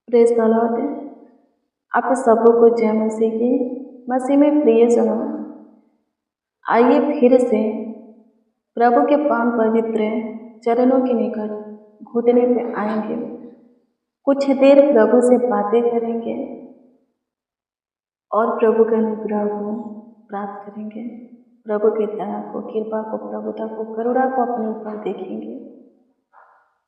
Praise the Lord. आप सबको जय मसीह की। मसीह में प्रियजनों, आइए फिर से प्रभु के पावन पवित्र चरणों के निकट घुटने पे आएंगे। कुछ देर प्रभु से बातें करेंगे और प्रभु के अनुग्रह को प्राप्त करेंगे। प्रभु की दया को, कृपा को, प्रभुता को, करुणा को अपने ऊपर देखेंगे।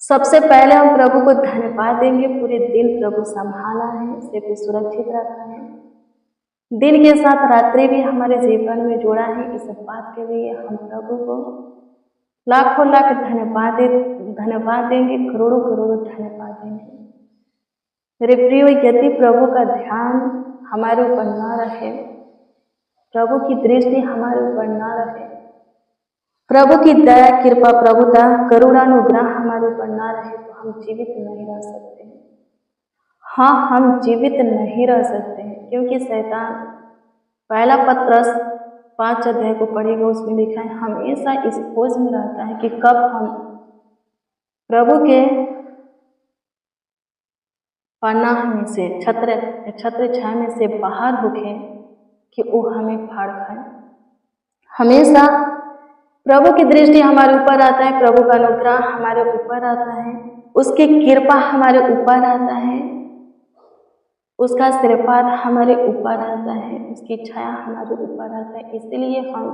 सबसे पहले हम प्रभु को धन्यवाद देंगे। पूरे दिन प्रभु संभाला है, उसे भी सुरक्षित रखा है। दिन के साथ रात्रि भी हमारे जीवन में जोड़ा है। इस बात के लिए हम प्रभु को लाखों लाख धन्यवाद देंगे, करोड़ों करोड़ों धन्यवाद देंगे। मेरे प्रियो, यदि प्रभु का ध्यान हमारे ऊपर ना रहे, प्रभु की दृष्टि हमारे ऊपर ना रहे, प्रभु की दया, कृपा, प्रभुता, करुणा, अनुग्रह हमारे ऊपर ना रहे तो हम जीवित नहीं रह सकते हैं। हाँ, हम जीवित नहीं रह सकते हैं, क्योंकि शैतान पहला पत्रस 5 अध्याय को पढ़ेगा, उसमें लिखा है हमेशा इस खोज में रहता है कि कब हम प्रभु के पनाह में से, छत्र छाया में से बाहर होके कि वो हमें फाड़ खाए। हमेशा प्रभु की दृष्टि हमारे ऊपर आता है, प्रभु का अनुग्रह हमारे ऊपर आता है, उसकी कृपा हमारे ऊपर आता है, उसका आशीर्वाद हमारे ऊपर आता है, उसकी छाया हमारे ऊपर आता है। इसलिए हम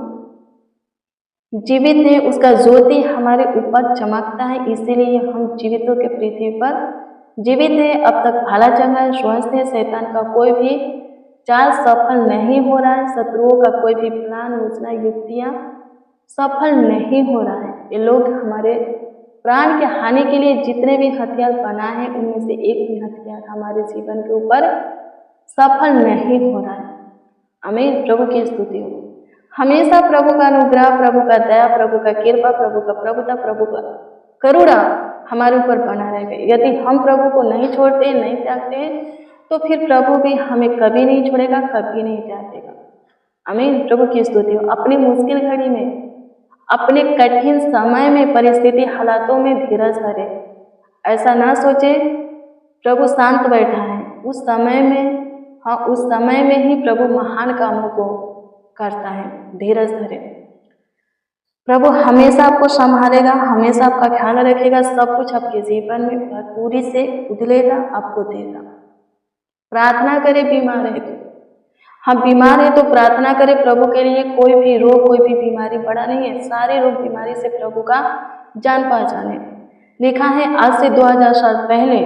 जीवित हैं, उसका ज्योति हमारे ऊपर चमकता है, इसीलिए हम जीवितों के पृथ्वी पर जीवित हैं। अब तक भला चंगा स्वस्थ है। शैतान का कोई भी चाल सफल नहीं हो रहा है। शत्रुओं का कोई भी प्लान, योजना, युक्तियां सफल नहीं हो रहा है। ये लोग हमारे प्राण के हानि के लिए जितने भी हथियार बनाए हैं, उनमें से एक भी हथियार हमारे जीवन के ऊपर सफल नहीं हो रहा है। आमीन। प्रभु की स्तुति हो। हमेशा प्रभु का अनुग्रह, प्रभु का दया, प्रभु का कृपा, प्रभु का प्रभुता, प्रभु का करुणा हमारे ऊपर बना रहेगा। यदि हम प्रभु को नहीं छोड़ते, नहीं त्यागते, तो फिर प्रभु भी हमें कभी नहीं छोड़ेगा, कभी नहीं त्याग देगा। आमीन। प्रभु की स्तुति हो। अपनी मुश्किल घड़ी में, अपने कठिन समय में, परिस्थिति हालातों में धीरज धरे। ऐसा ना सोचे प्रभु शांत बैठा है। उस समय में, हाँ, उस समय में ही प्रभु महान कामों को करता है। धीरज धरे। प्रभु हमेशा आपको संभालेगा, हमेशा आपका ख्याल रखेगा, सब कुछ आपके जीवन में भरपूरी से उधलेगा, आपको देगा। प्रार्थना करें। बीमार है तो हम बीमार हैं तो प्रार्थना करें प्रभु के लिए। कोई भी रोग, कोई भी बीमारी बड़ा नहीं है। सारे रोग बीमारी से प्रभु का जान पहचान है। लिखा है आज से 2000 साल पहले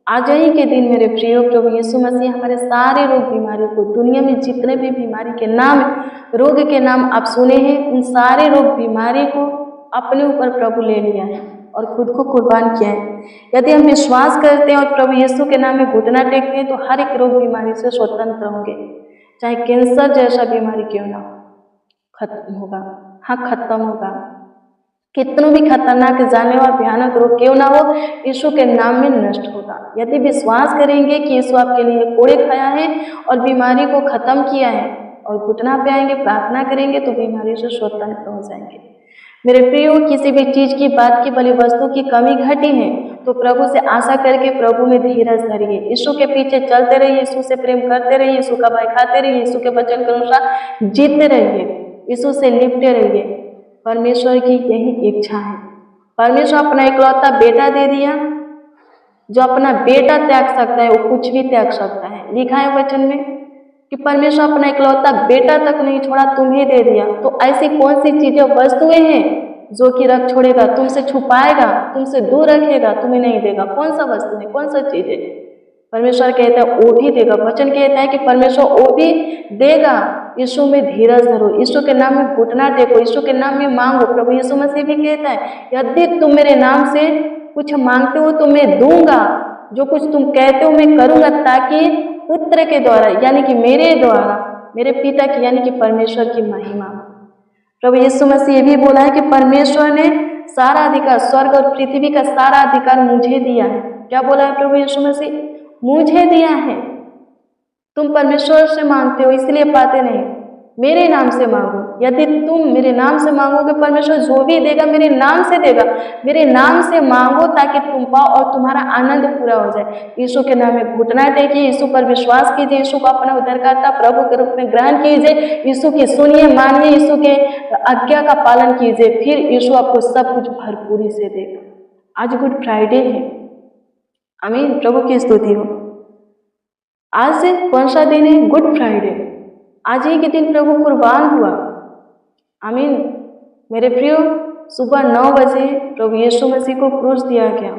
आज ही के दिन मेरे प्रियो प्रभु यीशु मसीह हमारे सारे रोग बीमारी को, दुनिया में जितने भी बीमारी के नाम, रोग के नाम आप सुने हैं, उन सारे रोग बीमारी को अपने ऊपर प्रभु ले लिया है और खुद को कुर्बान किया है। यदि हम विश्वास करते हैं और प्रभु यीशु के नाम में घुटना टेकते हैं तो हर एक रोग बीमारी से स्वतंत्र होंगे। चाहे कैंसर जैसा बीमारी क्यों ना खत्म होगा। हाँ, खत्म होगा। कितनों भी खतरनाक, जानलेवा, भयानक रोग क्यों ना हो, यीशु के नाम में नष्ट होगा। यदि विश्वास करेंगे कि यीशु आपके लिए कोड़े खाया है और बीमारी को खत्म किया है और घुटना पे आएंगे, प्रार्थना करेंगे तो बीमारी से स्वतंत्र हो जाएंगे। मेरे प्रियो, किसी भी चीज की, बात की, बड़ी वस्तु की कमी घटी है तो प्रभु से आशा करके प्रभु में धीरज धरिए। यीशु के पीछे चलते रहिए, यीशु से प्रेम करते रहिए, यीशु का भय खाते रहिए, यीशु के वचन के अनुसार जीते रहिए, यीशु से लिपटे रहिए। परमेश्वर की यही इच्छा है। परमेश्वर अपना इकलौता बेटा दे दिया। जो अपना बेटा त्याग सकता है वो कुछ भी त्याग सकता है। लिखा है वचन में कि परमेश्वर अपना इकलौता बेटा तक नहीं छोड़ा, तुम्हें दे दिया। तो ऐसी कौन सी चीजें, वस्तुएं हैं जो कि रख छोड़ेगा, तुमसे छुपाएगा, तुमसे दूर रखेगा, तुम्हें नहीं देगा? कौन सा वस्तु है, कौन सा चीज है? परमेश्वर कहता है वो भी देगा। वचन कहता है कि परमेश्वर वो भी देगा। यीशु में धीरज धरो, यीशु के नाम में घुटना टेको, यीशु के नाम में मांगो। प्रभु यीशु मसीह भी कहता है यदि तुम मेरे नाम से कुछ मांगते हो तो मैं दूंगा। जो कुछ तुम कहते हो मैं करूंगा, ताकि पुत्र के द्वारा, यानी कि मेरे द्वारा, मेरे पिता की, यानी कि परमेश्वर की महिमा। प्रभु यीशु मसीह ये भी बोला है कि परमेश्वर ने सारा अधिकार, स्वर्ग और पृथ्वी का सारा अधिकार मुझे दिया है। क्या बोला है प्रभु यीशु मसीह? मुझे दिया है। तुम परमेश्वर से मांगते हो इसलिए पाते नहीं, मेरे नाम से मांगो। यदि तुम मेरे नाम से मांगोगे, परमेश्वर जो भी देगा मेरे नाम से देगा। मेरे नाम से मांगो ताकि तुम पाओ और तुम्हारा आनंद पूरा हो जाए। यीशु के नाम में घुटना टेकिए, यीशु पर विश्वास कीजिए, यीशु को अपना उद्धारकर्ता प्रभु के रूप में ग्रहण कीजिए, यीशु की सुनिए, मानिए, यीशु के आज्ञा का पालन कीजिए, फिर यीशु आपको सब कुछ भरपूरी से देगा। आज गुड फ्राइडे है, आमीन, प्रभु की स्तुति हो। आज कौन सा दिन है? Good Friday. आज ही के दिन प्रभु कुर्बान हुआ, आमीन। मेरे प्रियो, सुबह 9 बजे प्रभु यीशु मसीह को क्रूस दिया गया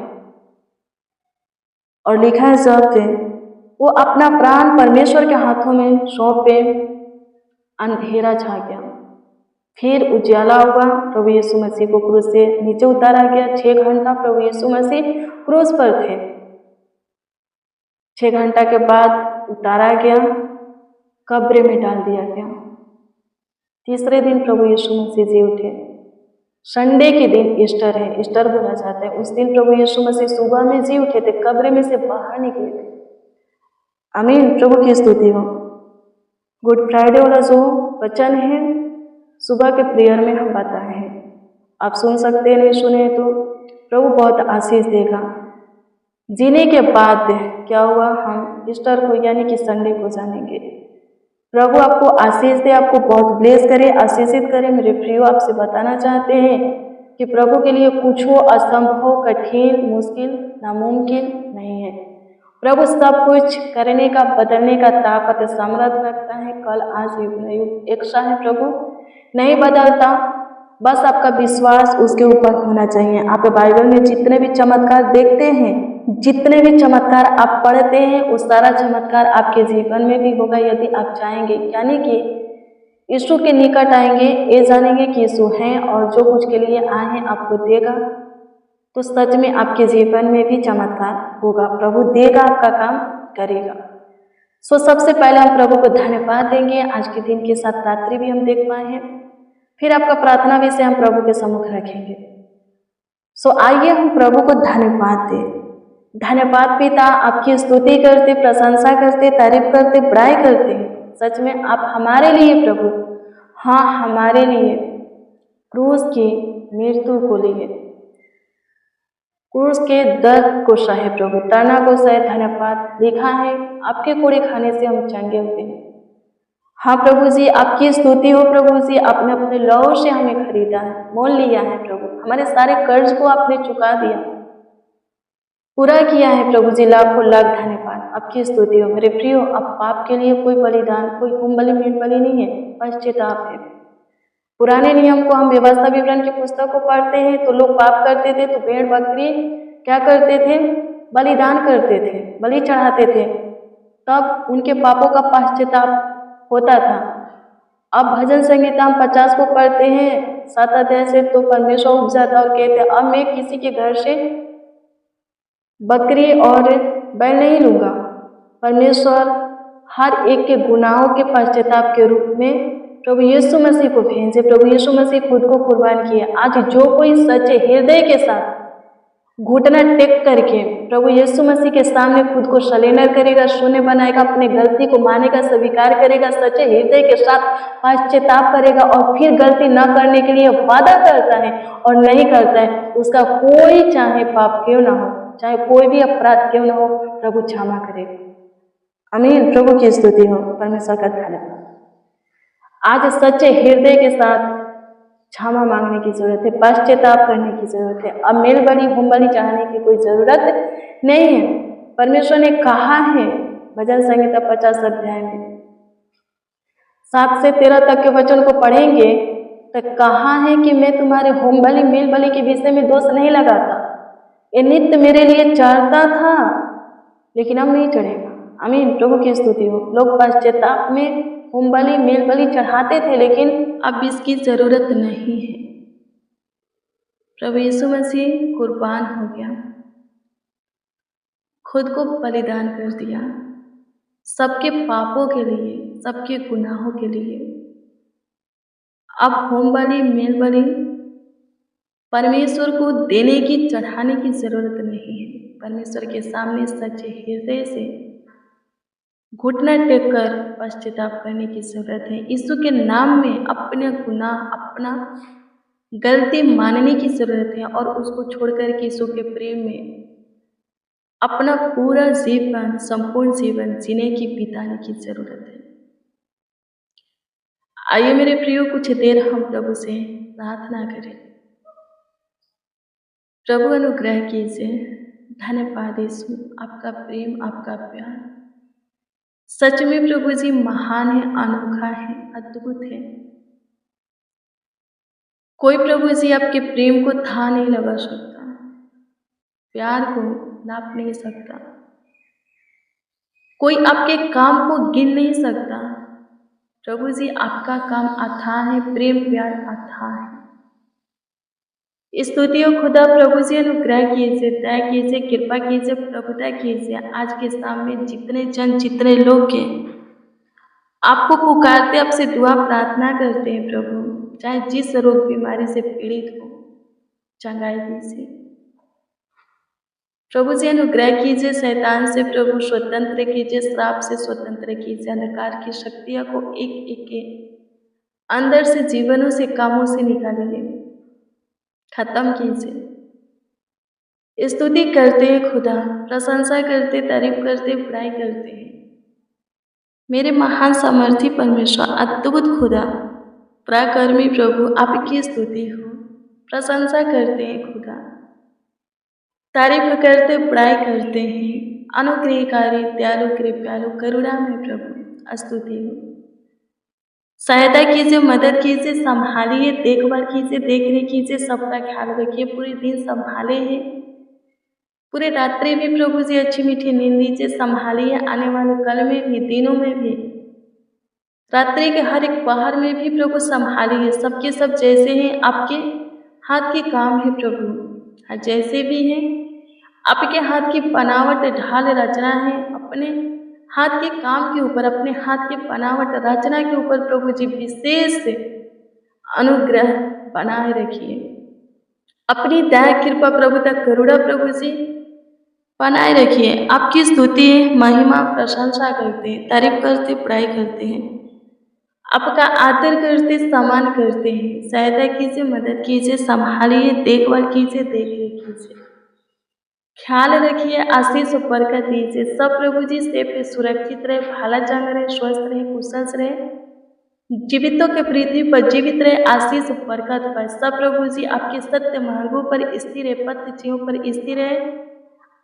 और लिखा है शब्द है, वो अपना प्राण परमेश्वर के हाथों में सौंपे, अंधेरा छा गया, फिर उजाला हुआ। प्रभु यीशु मसीह को क्रूस से नीचे उतारा गया। 6 घंटा प्रभु यीशु मसीह क्रूस पर थे। 6 घंटा के बाद उतारा गया, कब्र में डाल दिया गया। तीसरे दिन प्रभु यीशु मसीह जी उठे। संडे के दिन ईस्टर है, ईस्टर बोला जाता है। उस दिन प्रभु यीशु मसीह सुबह में जी उठे थे, कब्र में से बाहर निकले थे, आमीन, प्रभु की स्तुति हो। गुड फ्राइडे वाला जो वचन है सुबह के प्रेयर में हम बताए हैं, आप सुन सकते हैं, नहीं सुने तो प्रभु बहुत आशीष देगा। जीने के बाद क्या हुआ, हम ईस्टर को यानी कि संडे को जानेंगे। प्रभु आपको आशीष दे, आपको बहुत ब्लेस करे, आशीषित करे। मेरे प्रियो, आपसे बताना चाहते हैं कि प्रभु के लिए कुछ हो असंभव, कठिन, मुश्किल, नामुमकिन नहीं है। प्रभु सब कुछ करने का, बदलने का ताकत, सामर्थ रखता है। कल, आज, युग एक सा है। प्रभु नहीं बदलता, बस आपका विश्वास उसके ऊपर होना चाहिए। आप बाइबल में जितने भी चमत्कार देखते हैं, जितने भी चमत्कार आप पढ़ते हैं, वो सारा चमत्कार आपके जीवन में भी होगा यदि आप चाहेंगे, यानी कि यीशु के निकट आएंगे, ये जानेंगे कि यीशु हैं और जो कुछ के लिए आए हैं आपको देगा, तो सच में आपके जीवन में भी चमत्कार होगा। प्रभु देगा, आपका काम करेगा। सो सबसे पहले हम प्रभु को धन्यवाद देंगे। आज के दिन के साथ रात्रि भी हम देख पाए हैं, फिर आपका प्रार्थना विषय हम प्रभु के सम्मुख रखेंगे। सो आइए हम प्रभु को धन्यवाद दें। धन्यवाद पिता, आपकी स्तुति करते, प्रशंसा करते, तारीफ करते, बड़ाई करते। सच में आप हमारे लिए प्रभु, हाँ हमारे लिए क्रूस की मृत्यु को लिए, क्रूस के दर्द को सहे प्रभु, तना को सहे। धन्यवाद। लिखा है आपके कोड़े खाने से हम चंगे होते हैं। हाँ प्रभु जी, आपकी स्तुति हो प्रभु जी, आपने अपने लहू से हमें खरीदा है, मोल लिया है प्रभु, हमारे सारे कर्ज को आपने चुका दिया, पूरा किया है प्रभु जी। लाखों लाख धन्यवाद, आपकी स्तुति हो। मेरे प्रियो, अब पाप के लिए कोई बलिदान, कोई होम बलि, मीट बलि नहीं है, पश्चाताप है। पुराने नियम को हम व्यवस्था विवरण की पुस्तक को पढ़ते हैं तो लोग पाप करते थे तो भेड़ बकरी क्या करते थे, बलिदान करते थे, बलि चढ़ाते थे, तब उनके पापों का पश्चाताप होता था। अब भजन संगीता हम 50 को पढ़ते हैं 7 अध्याय से, तो परमेश्वर उठ जाता और कहते हैं अब मैं किसी के घर से बकरी और बैल नहीं लूंगा। परमेश्वर हर एक के गुनाहों के पश्चाताप के रूप में प्रभु यीशु मसीह को भेजे। प्रभु यीशु मसीह खुद को कुर्बान किया। आज जो कोई सच्चे हृदय के साथ घुटना टेक करके प्रभु यीशु मसीह के सामने खुद को सरेंडर करेगा, शून्य बनाएगा, अपने गलती को मानेगा, स्वीकार करेगा, सच्चे हृदय के साथ पश्चाताप करेगा और फिर गलती न करने के लिए वादा करता है और नहीं करता है, उसका कोई चाहे पाप क्यों ना हो, चाहे कोई भी अपराध क्यों ना हो, प्रभु क्षमा करेगा। आमीन, प्रभु की स्तुति हो, परमेश्वर का धन्यवाद। आज सच्चे हृदय के साथ क्षमा मांगने की जरूरत है, पश्चाताप करने की जरूरत है। अब मेल बलि, होम बलि चढ़ाने की कोई जरूरत नहीं है। परमेश्वर ने कहा है भजन संहिता 50 अध्याय में 7 से 13 तक के वचन को पढ़ेंगे तो कहा है कि मैं तुम्हारे होम बलि, मेल बलि के विषय में दोष नहीं लगाता। ये नित्य मेरे लिए चढ़ता था लेकिन अब नहीं चढ़ेगा। आमीन, प्रभु की स्तुति हो। लोग पश्चाताप में होम बलि, मेल बलि चढ़ाते थे लेकिन अब इसकी जरूरत नहीं है। प्रभु यीशु मसीह कुर्बान हो गया, खुद को बलिदान कर दिया सबके पापों के लिए, सबके गुनाहों के लिए। अब होम बलि, मेल बलि परमेश्वर को देने की, चढ़ाने की जरूरत नहीं है। परमेश्वर के सामने सच्चे हृदय से घुटना टेक कर पश्चाताप करने की जरूरत है। यीशु के नाम में अपने गुनाह, अपना गलती मानने की जरूरत है और उसको छोड़कर के यीशु के प्रेम में अपना पूरा जीवन, संपूर्ण जीवन जीने की बिताने की जरूरत है। आइए मेरे प्रियो, कुछ देर हम प्रभु से प्रार्थना करें। प्रभु अनुग्रह कीजिए। धन्यवाद यीशु, आपका प्रेम, आपका प्यार सच में प्रभु जी महान है, अनोखा है, अद्भुत है। कोई प्रभु जी आपके प्रेम को था नहीं लगा सकता, प्यार को नाप नहीं सकता, कोई आपके काम को गिन नहीं सकता। प्रभु जी आपका काम अथाह है, प्रेम प्यार अथाह है। स्तुतियों खुदा प्रभु जी, अनुग्रह कीजिए, दया कीजिए, कृपा कीजिए, प्रभुता कीजिए। आज के सामने जितने जन, जितने लोग के आपको पुकारते, आपसे दुआ प्रार्थना करते हैं प्रभु, चाहे जिस रोग बीमारी से पीड़ित हो, चंगाई दीजिए प्रभु जी। अनुग्रह कीजिए, शैतान से प्रभु स्वतंत्र कीजिए, श्राप से स्वतंत्र कीजिए। अंधकार की शक्तियां को एक एक के अंदर से, जीवनों से, कामों से निकालिए, खत्म कीजिए। स्तुति करते हैं खुदा, प्रशंसा करते, तारीफ करते, बड़ाई करते हैं। मेरे महान सामर्थी परमेश्वर, अद्भुत खुदा, पराक्रमी प्रभु, आपकी स्तुति हो। प्रशंसा करते हैं खुदा, तारीफ करते, बड़ाई करते हैं। अनुग्रहकारी, दयालु, कृपालु, करुणा में प्रभु स्तुति हो। सहायता कीजिए, मदद कीजिए, संभालिए, देखभाल कीजिए, देखरेख कीजिए, सबका ख्याल रखिए। पूरे दिन संभाले हैं, पूरे रात्रि भी प्रभु जी अच्छी मीठी नींद दीजिए, संभालिए। आने वाले कल में भी, दिनों में भी, रात्रि के हर एक पहर में भी प्रभु संभालिए। सबके सब जैसे हैं, आपके हाथ के काम है प्रभु, जैसे भी हैं आपके हाथ की बनावट, ढाल, रचना है। अपने हाथ के काम के ऊपर, अपने हाथ की बनावट, रचना के ऊपर प्रभु जी विशेष अनुग्रह बनाए रखिए। अपनी दया, कृपा, प्रभुता, करुणा प्रभु जी बनाए रखिए। आपकी स्तुति, महिमा, प्रशंसा करते हैं, तारीफ करते, बड़ाई करते हैं, आपका आदर करते, सम्मान करते हैं। सहायता कीजिए, मदद कीजिए, संभालिए, देखभाल कीजिए, देखरेख कीजिए, ख्याल रखिए, आशीष और बरकत दीजिए। सब प्रभु जी से सुरक्षित रहे, भला चंग रहे, स्वस्थ रहे, कुशल रहे, जीवितों के पृथ्वी पर जीवित रहे, आशीष और बरकत पाए। सब प्रभु जी आपके सत्य मार्गों पर स्थिर है, पथ चिन्हों पर स्थिर है।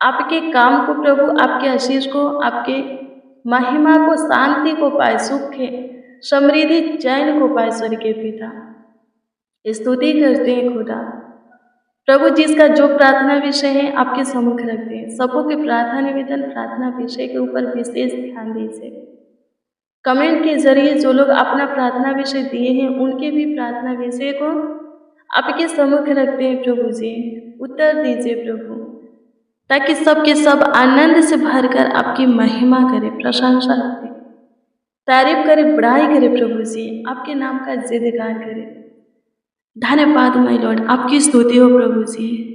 आपके काम को प्रभु, आपके आशीष को, आपके महिमा को, शांति को पाए, सुख है, समृद्धि, चैन को पाए। स्वर्ग के पिता स्तुति करते हैं खुदा प्रभु, जिसका जो प्रार्थना विषय है आपके सम्मुख रखते हैं। सबों के प्रार्थना निवेदन, प्रार्थना विषय के ऊपर विशेष ध्यान दीजिए। कमेंट के जरिए जो लोग अपना प्रार्थना विषय दिए हैं, उनके भी प्रार्थना विषय को आपके सम्मुख रखते हैं प्रभु जी। उत्तर दीजिए प्रभु, ताकि सबके सब आनंद से भरकर आपकी महिमा करे, प्रशंसा करे, तारीफ करे, बड़ाई करे प्रभु जी, आपके नाम का जयकार करे। धन्यवाद माय लॉर्ड, आपकी स्तुति हो प्रभु जी।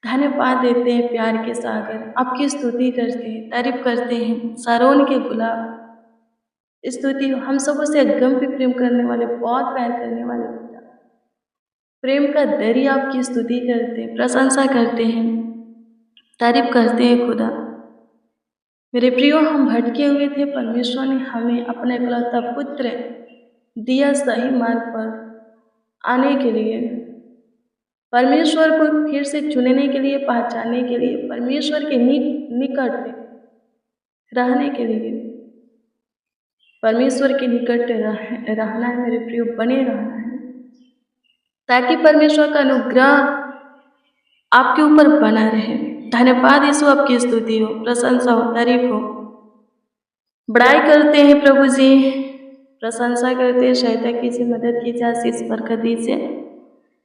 धन्यवाद देते हैं प्यार के सागर, आपकी स्तुति करते हैं, तारीफ करते हैं। सारोन के गुलाब स्तुति हो। हम सबों से अगम्य प्रेम करने वाले, बहुत प्यार करने वाले खुदा, प्रेम का दरिया आपकी स्तुति करते हैं, प्रशंसा करते हैं, तारीफ करते हैं खुदा। मेरे प्रियो, हम भटके हुए थे, परमेश्वर ने हमें अपना इकलौता पुत्र दिया सही मार्ग पर आने के लिए, परमेश्वर को फिर से चुनने के लिए, पहचानने के लिए, परमेश्वर के निकट रहने के लिए, परमेश्वर के निकट रहना है मेरे प्रियो, बने रहना है, ताकि परमेश्वर का अनुग्रह आपके ऊपर बना रहे। धन्यवाद यीशु, आपकी स्तुति हो, प्रशंसा हो, तारीफ हो, बड़ाई करते हैं प्रभु जी, प्रशंसा करते हैं। सहायता कीजिए, मदद कीजिए, आशीष बरकत दीजिए,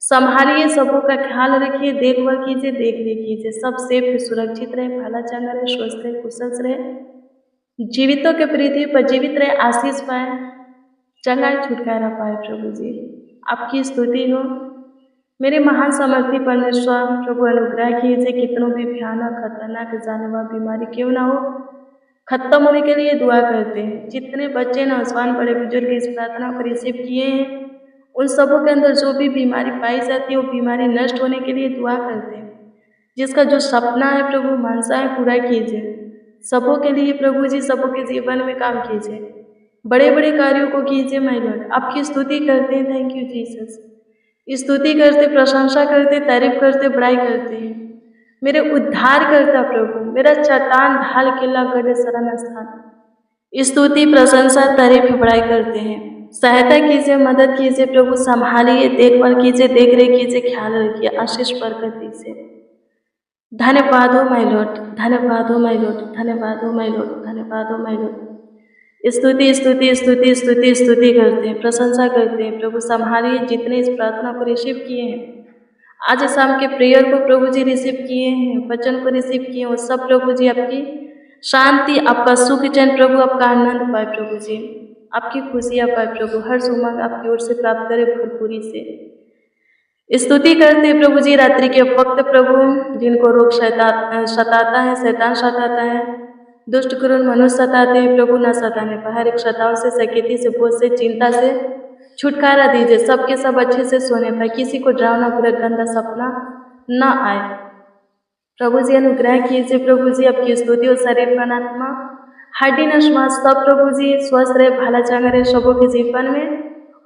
संभालिए, सबों का ख्याल रखिए, देखभाल कीजिए, देखरेख कीजिए। सब सेफ सुरक्षित रहे, भला चंगा रहे, स्वस्थ रहे, कुशल रहे, जीवितों के पृथ्वी पर जीवित रहे, आशीष पाए, चंगाई छुटकारा पाए प्रभु जी। आपकी स्तुति हो मेरे महान सामर्थी परमेश्वर। प्रभु अनुग्रह कीजिए, कितनों भी भयानक, खतरनाक, जानलेवा बीमारी क्यों ना हो, खत्म होने के लिए दुआ करते हैं। जितने बच्चे नौजवान बड़े बुजुर्ग इस प्रार्थना को रिसीव किए हैं, उन सबों के अंदर जो भी बीमारी पाई जाती है वो बीमारी नष्ट होने के लिए दुआ करते हैं। जिसका जो सपना है प्रभु मनसा है पूरा कीजिए। सबों के लिए प्रभु जी सबों के जीवन में काम कीजिए, बड़े बड़े कार्यों को कीजिए माय लॉर्ड। आपकी स्तुति करते हैं, थैंक यू जीसस। स्तुति करते, प्रशंसा करते, तारीफ करते, बड़ाई करते हैं। मेरे उद्धार करता प्रभु, मेरा चट्टान ढाल किला गढ़ शरण स्थान। स्तुति, प्रशंसा, तारीफ, बड़ाई करते हैं। सहायता कीजिए, मदद कीजिए प्रभु, संभालिए, देखभाल कीजिए, देख रेख कीजिए, ख्याल रखिए, आशीष बरकत दीजिए। धन्यवाद हो माय लॉर्ड, धन्यवाद हो माय लॉर्ड, धन्यवाद हो माय लॉर्ड, धन्यवाद हो माय लॉर्ड। स्तुति स्तुति स्तुति स्तुति स्तुति करते हैं, प्रशंसा करते हैं प्रभु। संभालिए जितने इस प्रार्थना को रिसीव किए हैं, आज शाम के प्रेयर को प्रभु जी रिसीव किए हैं, वचन को रिसीव किए हैं, वो सब प्रभु जी आपकी शांति, आपका सुख चैन प्रभु, आपका आनंद पाए प्रभु जी, आपकी खुशियाँ पाए प्रभु, हर उमंग आपकी ओर से प्राप्त करे भरपूरी से। स्तुति करते हैं प्रभु जी रात्रि के वक्त प्रभु, जिनको रोग सताता है, शैतान सताता है, दुष्ट क्रूर मनुष्य सताते हैं प्रभु, न सताने पर हर एक शताओं से, सकेती से, बोझ से, चिंता से छुटकारा दीजिए। सबके सब अच्छे से सोने पाए, किसी को डरावना बुरा गंदा सपना न आए प्रभु जी। अनुग्रह कीजिए प्रभु जी, आपकी स्तुति और शरीर प्राण आत्मा हड्डी नश्वास सब प्रभु जी स्वस्थ रहे, भला चंगा रहे, सबों के जीवन में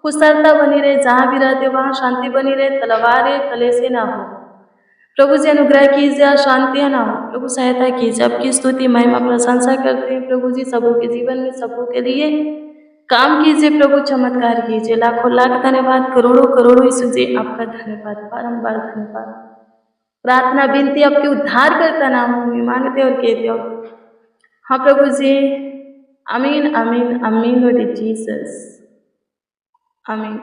कुशलता बनी रहे, जहाँ भी रहते वहाँ शांति बनी रहे, तलवारें कलेशे ना हो प्रभु जी। अनुग्रह कीजिए, शांतियाँ ना हो प्रभु, सहायता कीजिए। आपकी स्तुति महिमा प्रशंसा करते हैं प्रभु जी, सबों के जीवन में सबों के लिए काम कीजिए प्रभु, चमत्कार कीजिए। लाखों लाख धन्यवाद, करोड़ों करोड़ों यीशु जी आपका धन्यवाद, बारंबार धन्यवाद। प्रार्थना विनती आपके उद्धार करता नाम में मांगते और कहते हो, हाँ प्रभु जी, आमीन आमीन आमीन लॉर्ड जीसस, आमीन।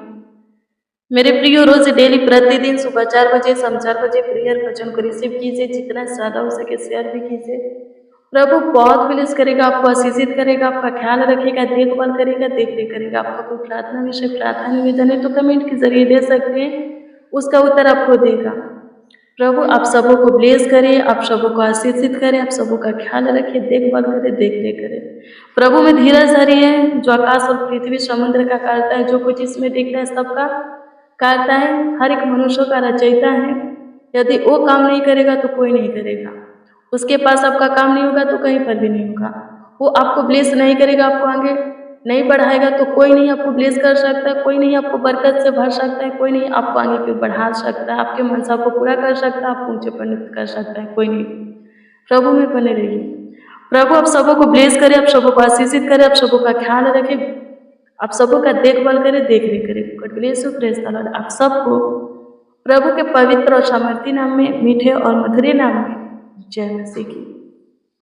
मेरे प्रियो, रोज डेली प्रतिदिन सुबह 4 बजे, शाम 4 बजे प्रेयर वचन को रिसीव कीजिए, जितना ज़्यादा हो सके शेयर भी कीजिए। प्रभु बहुत ब्लेस करेगा, आपको आशीषित करेगा, आपका ख्याल रखेगा, देखभाल करेगा, देख रेख करेगा। आपका कोई प्रार्थना विषय, प्रार्थना निवेदन है तो कमेंट के जरिए दे सकते हैं, उसका उत्तर आपको देगा। प्रभु आप सबों को ब्लेस करे, आप सबों को आशीषित करे, आप सबों का ख्याल रखे, देखभाल करे, देख रेख करे। प्रभु में धीरज हरी है, जो आकाश और पृथ्वी समुद्र का करता है, जो कुछ इसमें दिख रहा है सबका करता है, हर एक मनुष्य का रचयिता है। यदि वो काम नहीं करेगा तो कोई नहीं करेगा, उसके पास आपका काम नहीं होगा तो कहीं पर भी नहीं होगा। वो आपको ब्लेस नहीं करेगा, आपको आगे नहीं बढ़ाएगा तो कोई नहीं आपको ब्लेस कर सकता है, कोई नहीं आपको बरकत से भर सकता है, कोई नहीं आपको आगे क्यों बढ़ा सकता है, आपके मनसा को पूरा कर सकता है, आपको ऊंचे परिणत कर सकता है, कोई नहीं। प्रभु में बने रहिए। प्रभु आप सबों को ब्लेस करे, आप सबों को आशीषित करे, आप सबों का ख्याल रखे, आप सबों का देखभाल करे, देख रेख करे। God bless you, praise the Lord. आप सबको प्रभु के पवित्र और सामर्थी नाम में, मीठे और मधुरे नाम में जय मसीह की।